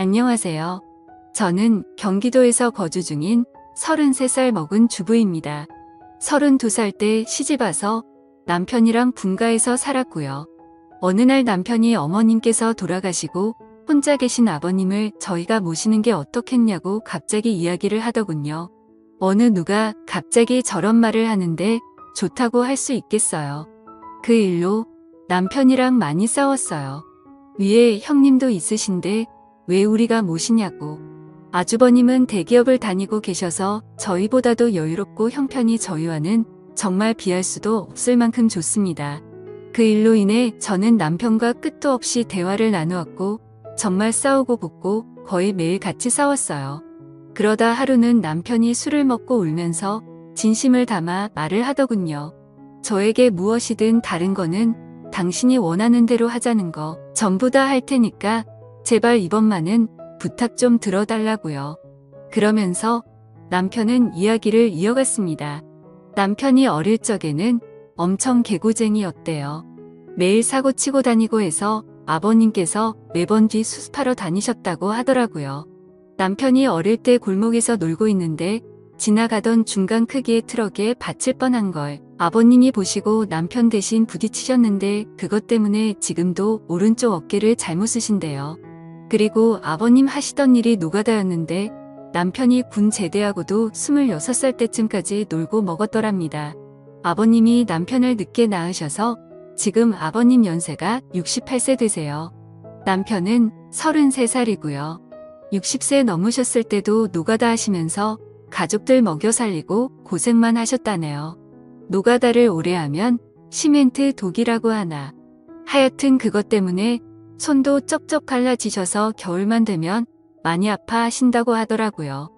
안녕하세요. 저는 경기도에서 거주 중인 33살 먹은 주부입니다. 32살 때 시집와서 남편이랑 분가해서 살았고요. 어느 날 남편이 어머님께서 돌아가시고 혼자 계신 아버님을 저희가 모시는 게 어떻겠냐고 갑자기 이야기를 하더군요. 어느 누가 갑자기 저런 말을 하는데 좋다고 할 수 있겠어요. 그 일로 남편이랑 많이 싸웠어요. 위에 형님도 있으신데 왜 우리가 모시냐고. 아주버님은 대기업을 다니고 계셔서 저희보다도 여유롭고 형편이 저희와는 정말 비할 수도 없을 만큼 좋습니다. 그 일로 인해 저는 남편과 끝도 없이 대화를 나누었고 정말 싸우고 붙고 거의 매일 같이 싸웠어요. 그러다 하루는 남편이 술을 먹고 울면서 진심을 담아 말을 하더군요. 저에게 무엇이든 다른 거는 당신이 원하는 대로 하자는 거 전부 다 할 테니까 제발 이번만은 부탁 좀 들어달라고요. 그러면서 남편은 이야기를 이어갔습니다. 남편이 어릴 적에는 엄청 개구쟁이였대요. 매일 사고 치고 다니고 해서 아버님께서 매번 뒤 수습하러 다니셨다고 하더라고요. 남편이 어릴 때 골목에서 놀고 있는데 지나가던 중간 크기의 트럭에 받칠 뻔한 걸 아버님이 보시고 남편 대신 부딪히셨는데 그것 때문에 지금도 오른쪽 어깨를 잘못 쓰신대요. 그리고 아버님 하시던 일이 노가다였는데 남편이 군 제대하고도 26살 때쯤까지 놀고 먹었더랍니다. 아버님이 남편을 늦게 낳으셔서 지금 아버님 연세가 68세 되세요. 남편은 33살이고요. 60세 넘으셨을 때도 노가다 하시면서 가족들 먹여 살리고 고생만 하셨다네요. 노가다를 오래 하면 시멘트 독이라고 하나. 하여튼 그것 때문에 손도 쩍쩍 갈라지셔서 겨울만 되면 많이 아파하신다고 하더라고요.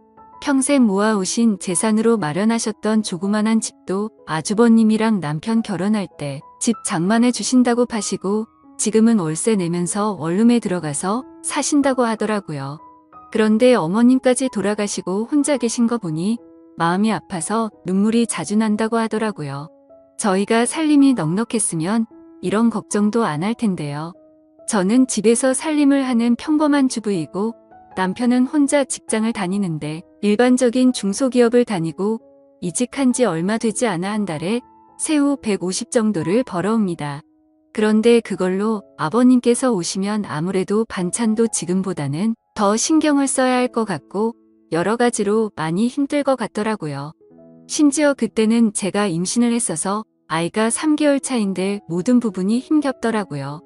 평생 모아오신 재산으로 마련하셨던 조그만한 집도 아주버님이랑 남편 결혼할 때 집 장만해 주신다고 파시고 지금은 월세 내면서 원룸에 들어가서 사신다고 하더라고요. 그런데 어머님까지 돌아가시고 혼자 계신 거 보니 마음이 아파서 눈물이 자주 난다고 하더라고요. 저희가 살림이 넉넉했으면 이런 걱정도 안 할 텐데요. 저는 집에서 살림을 하는 평범한 주부이고 남편은 혼자 직장을 다니는데 일반적인 중소기업을 다니고 이직한 지 얼마 되지 않아 한 달에 세후 150 정도를 벌어옵니다. 그런데 그걸로 아버님께서 오시면 아무래도 반찬도 지금보다는 더 신경을 써야 할 것 같고 여러 가지로 많이 힘들 것 같더라고요. 심지어 그때는 제가 임신을 했어서 아이가 3개월 차인데 모든 부분이 힘겹더라고요.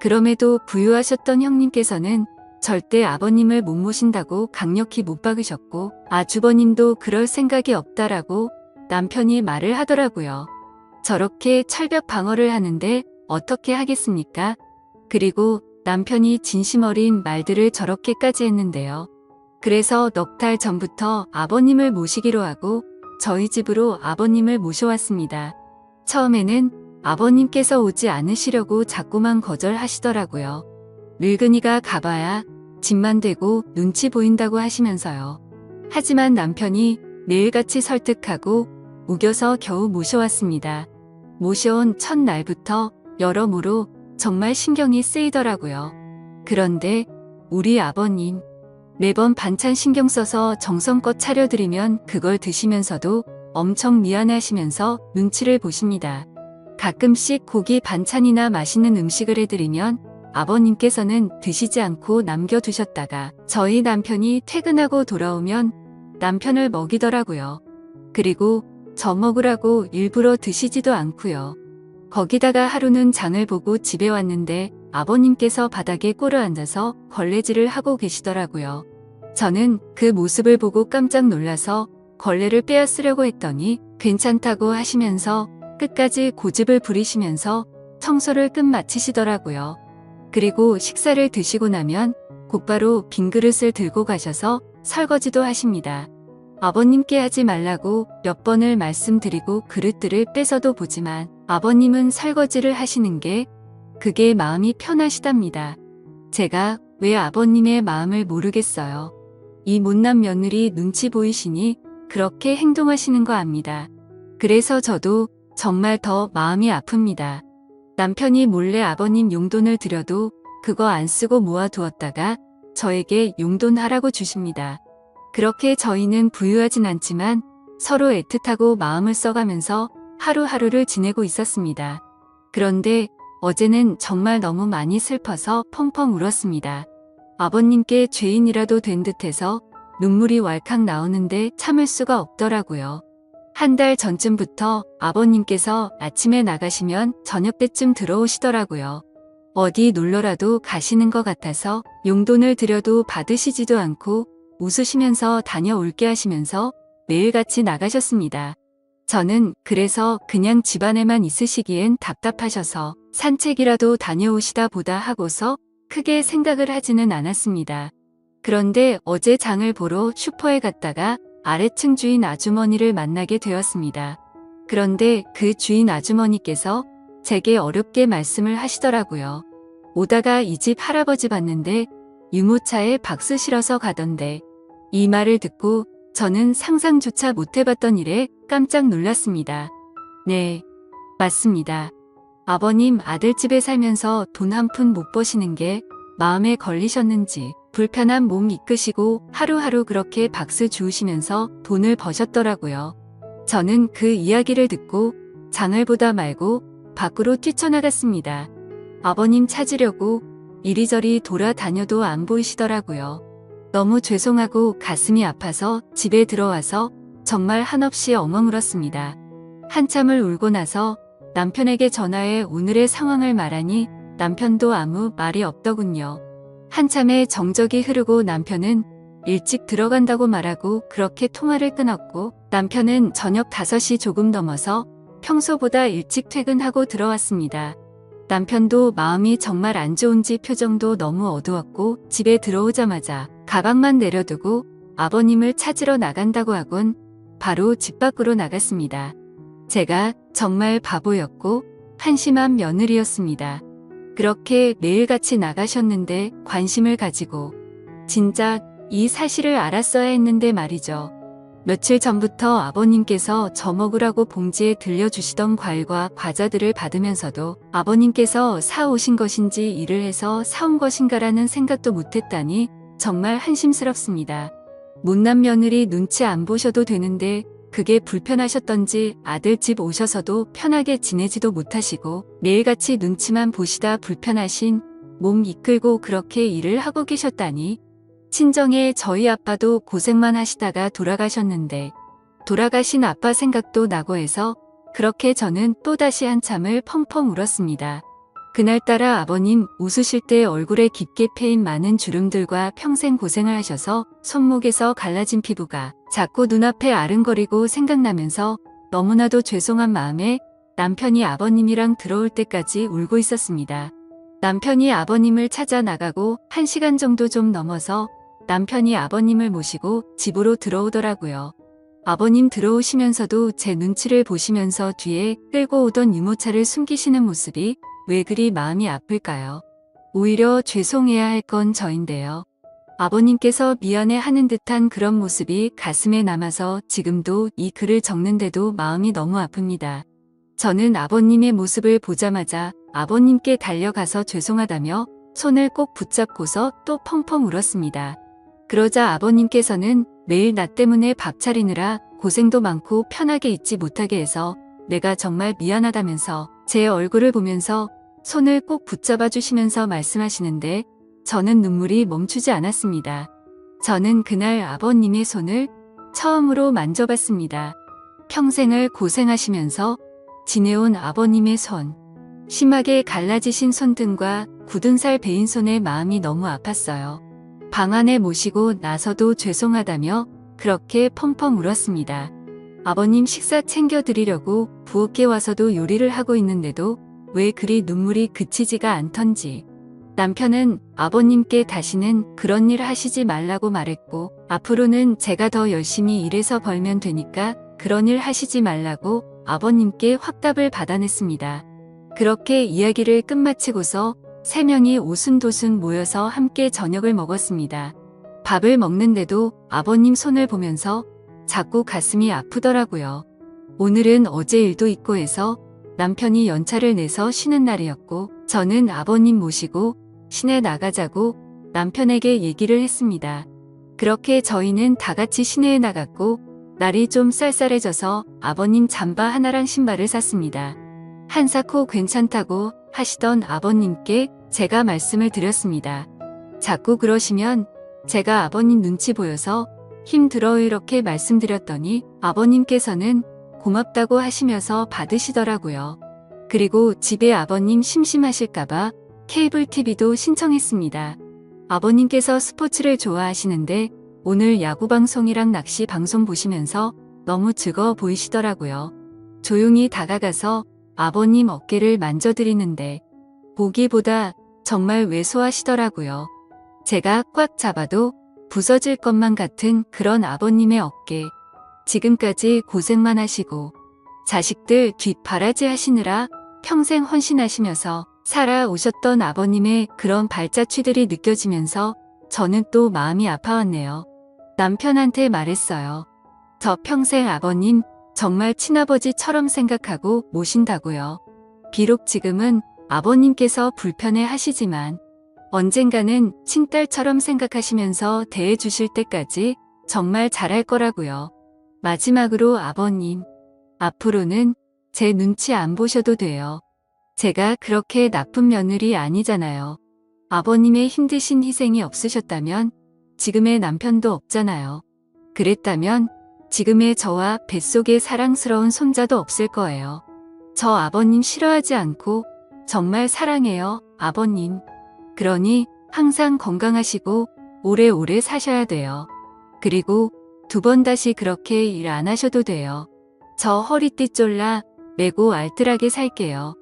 그럼에도 부유하셨던 형님께서는 절대 아버님을 못 모신다고 강력히 못 박으셨고 아주버님도 그럴 생각이 없다라고 남편이 말을 하더라고요. 저렇게 철벽 방어를 하는데 어떻게 하겠습니까? 그리고 남편이 진심 어린 말들을 저렇게까지 했는데요. 그래서 넉 달 전부터 아버님을 모시기로 하고 저희 집으로 아버님을 모셔왔습니다. 처음에는 아버님께서 오지 않으시려고 자꾸만 거절하시더라고요. 늙은이가 가봐야 집만 되고 눈치 보인다고 하시면서요. 하지만 남편이 매일같이 설득하고 우겨서 겨우 모셔왔습니다. 모셔온 첫날부터 여러모로 정말 신경이 쓰이더라고요. 그런데 우리 아버님 매번 반찬 신경 써서 정성껏 차려드리면 그걸 드시면서도 엄청 미안해하시면서 눈치를 보십니다. 가끔씩 고기 반찬이나 맛있는 음식을 해드리면 아버님께서는 드시지 않고 남겨두셨다가 저희 남편이 퇴근하고 돌아오면 남편을 먹이더라고요. 그리고 저 먹으라고 일부러 드시지도 않고요. 거기다가 하루는 장을 보고 집에 왔는데 아버님께서 바닥에 꿇어 앉아서 걸레질을 하고 계시더라고요. 저는 그 모습을 보고 깜짝 놀라서 걸레를 빼앗으려고 했더니 괜찮다고 하시면서 끝까지 고집을 부리시면서 청소를 끝마치시더라고요. 그리고 식사를 드시고 나면 곧바로 빈 그릇을 들고 가셔서 설거지도 하십니다. 아버님께 하지 말라고 몇 번을 말씀드리고 그릇들을 뺏어도 보지만 아버님은 설거지를 하시는 게 그게 마음이 편하시답니다. 제가 왜 아버님의 마음을 모르겠어요. 이 못난 며느리 눈치 보이시니 그렇게 행동하시는 거 압니다. 그래서 저도 정말 더 마음이 아픕니다. 남편이 몰래 아버님 용돈을 드려도 그거 안 쓰고 모아두었다가 저에게 용돈하라고 주십니다. 그렇게 저희는 부유하진 않지만 서로 애틋하고 마음을 써가면서 하루하루를 지내고 있었습니다. 그런데 어제는 정말 너무 많이 슬퍼서 펑펑 울었습니다. 아버님께 죄인이라도 된 듯해서 눈물이 왈칵 나오는데 참을 수가 없더라고요. 한 달 전쯤부터 아버님께서 아침에 나가시면 저녁 때쯤 들어오시더라고요. 어디 놀러라도 가시는 것 같아서 용돈을 드려도 받으시지도 않고 웃으시면서 다녀올게 하시면서 매일같이 나가셨습니다. 저는 그래서 그냥 집안에만 있으시기엔 답답하셔서 산책이라도 다녀오시다 보다 하고서 크게 생각을 하지는 않았습니다. 그런데 어제 장을 보러 슈퍼에 갔다가 아래층 주인 아주머니를 만나게 되었습니다. 그런데 그 주인 아주머니께서 제게 어렵게 말씀을 하시더라고요. 오다가 이 집 할아버지 봤는데 유모차에 박스 실어서 가던데. 이 말을 듣고 저는 상상조차 못 해봤던 일에 깜짝 놀랐습니다. 네, 맞습니다. 아버님 아들집에 살면서 돈 한 푼 못 버시는 게 마음에 걸리셨는지 불편한 몸 이끄시고 하루하루 그렇게 박스 주우시면서 돈을 버셨더라고요. 저는 그 이야기를 듣고 장을 보다 말고 밖으로 뛰쳐나갔습니다. 아버님 찾으려고 이리저리 돌아다녀도 안 보이시더라고요. 너무 죄송하고 가슴이 아파서 집에 들어와서 정말 한없이 엉엉 울었습니다. 한참을 울고 나서 남편에게 전화해 오늘의 상황을 말하니 남편도 아무 말이 없더군요. 한참의 정적이 흐르고 남편은 일찍 들어간다고 말하고 그렇게 통화를 끊었고 남편은 저녁 5시 조금 넘어서 평소보다 일찍 퇴근하고 들어왔습니다. 남편도 마음이 정말 안 좋은지 표정도 너무 어두웠고 집에 들어오자마자 가방만 내려두고 아버님을 찾으러 나간다고 하곤 바로 집 밖으로 나갔습니다. 제가 정말 바보였고 한심한 며느리였습니다. 그렇게 매일같이 나가셨는데 관심을 가지고 진짜 이 사실을 알았어야 했는데 말이죠. 며칠 전부터 아버님께서 저 먹으라고 봉지에 들려주시던 과일과 과자들을 받으면서도 아버님께서 사오신 것인지 일을 해서 사온 것인가라는 생각도 못했다니 정말 한심스럽습니다. 못난 며느리 눈치 안 보셔도 되는데 그게 불편하셨던지 아들 집 오셔서도 편하게 지내지도 못하시고 매일같이 눈치만 보시다 불편하신 몸 이끌고 그렇게 일을 하고 계셨다니. 친정에 저희 아빠도 고생만 하시다가 돌아가셨는데 돌아가신 아빠 생각도 나고 해서 그렇게 저는 또다시 한참을 펑펑 울었습니다. 그날따라 아버님 웃으실 때 얼굴에 깊게 패인 많은 주름들과 평생 고생을 하셔서 손목에서 갈라진 피부가 자꾸 눈앞에 아른거리고 생각나면서 너무나도 죄송한 마음에 남편이 아버님이랑 들어올 때까지 울고 있었습니다. 남편이 아버님을 찾아 나가고 1시간 정도 좀 넘어서 남편이 아버님을 모시고 집으로 들어오더라고요. 아버님 들어오시면서도 제 눈치를 보시면서 뒤에 끌고 오던 유모차를 숨기시는 모습이 왜 그리 마음이 아플까요? 오히려 죄송해야 할 건 저인데요. 아버님께서 미안해 하는 듯한 그런 모습이 가슴에 남아서 지금도 이 글을 적는데도 마음이 너무 아픕니다. 저는 아버님의 모습을 보자마자 아버님께 달려가서 죄송하다며 손을 꼭 붙잡고서 또 펑펑 울었습니다. 그러자 아버님께서는 매일 나 때문에 밥 차리느라 고생도 많고 편하게 있지 못하게 해서 내가 정말 미안하다면서 제 얼굴을 보면서 손을 꼭 붙잡아 주시면서 말씀하시는데 저는 눈물이 멈추지 않았습니다. 저는 그날 아버님의 손을 처음으로 만져봤습니다. 평생을 고생하시면서 지내온 아버님의 손, 심하게 갈라지신 손등과 굳은 살 베인 손에 마음이 너무 아팠어요. 방 안에 모시고 나서도 죄송하다며 그렇게 펑펑 울었습니다. 아버님 식사 챙겨드리려고 부엌에 와서도 요리를 하고 있는데도 왜 그리 눈물이 그치지가 않던지. 남편은 아버님께 다시는 그런 일 하시지 말라고 말했고 앞으로는 제가 더 열심히 일해서 벌면 되니까 그런 일 하시지 말라고 아버님께 확답을 받아냈습니다. 그렇게 이야기를 끝마치고서 3명이 오순도순 모여서 함께 저녁을 먹었습니다. 밥을 먹는데도 아버님 손을 보면서 자꾸 가슴이 아프더라고요. 오늘은 어제 일도 있고 해서 남편이 연차를 내서 쉬는 날이었고 저는 아버님 모시고 시내 나가자고 남편에게 얘기를 했습니다. 그렇게 저희는 다 같이 시내에 나갔고 날이 좀 쌀쌀해져서 아버님 잠바 하나랑 신발을 샀습니다. 한사코 괜찮다고 하시던 아버님께 제가 말씀을 드렸습니다. 자꾸 그러시면 제가 아버님 눈치 보여서 힘들어요 이렇게 말씀드렸더니 아버님께서는 고맙다고 하시면서 받으시더라고요. 그리고 집에 아버님 심심하실까봐 케이블 TV도 신청했습니다. 아버님께서 스포츠를 좋아하시는데 오늘 야구 방송이랑 낚시 방송 보시면서 너무 즐거워 보이시더라고요. 조용히 다가가서 아버님 어깨를 만져드리는데 보기보다 정말 왜소하시더라고요. 제가 꽉 잡아도 부서질 것만 같은 그런 아버님의 어깨. 지금까지 고생만 하시고 자식들 뒷바라지 하시느라 평생 헌신하시면서 살아오셨던 아버님의 그런 발자취들이 느껴지면서 저는 또 마음이 아파왔네요. 남편한테 말했어요. 저 평생 아버님 정말 친아버지처럼 생각하고 모신다고요. 비록 지금은 아버님께서 불편해 하시지만 언젠가는 친딸처럼 생각하시면서 대해주실 때까지 정말 잘할 거라고요. 마지막으로 아버님, 앞으로는 제 눈치 안 보셔도 돼요. 제가 그렇게 나쁜 며느리 아니잖아요. 아버님의 힘드신 희생이 없으셨다면 지금의 남편도 없잖아요. 그랬다면 지금의 저와 뱃속에 사랑스러운 손자도 없을 거예요. 저 아버님 싫어하지 않고 정말 사랑해요, 아버님. 그러니 항상 건강하시고 오래오래 사셔야 돼요. 그리고 2번 다시 그렇게 일 안 하셔도 돼요. 저 허리띠 쫄라 매고 알뜰하게 살게요.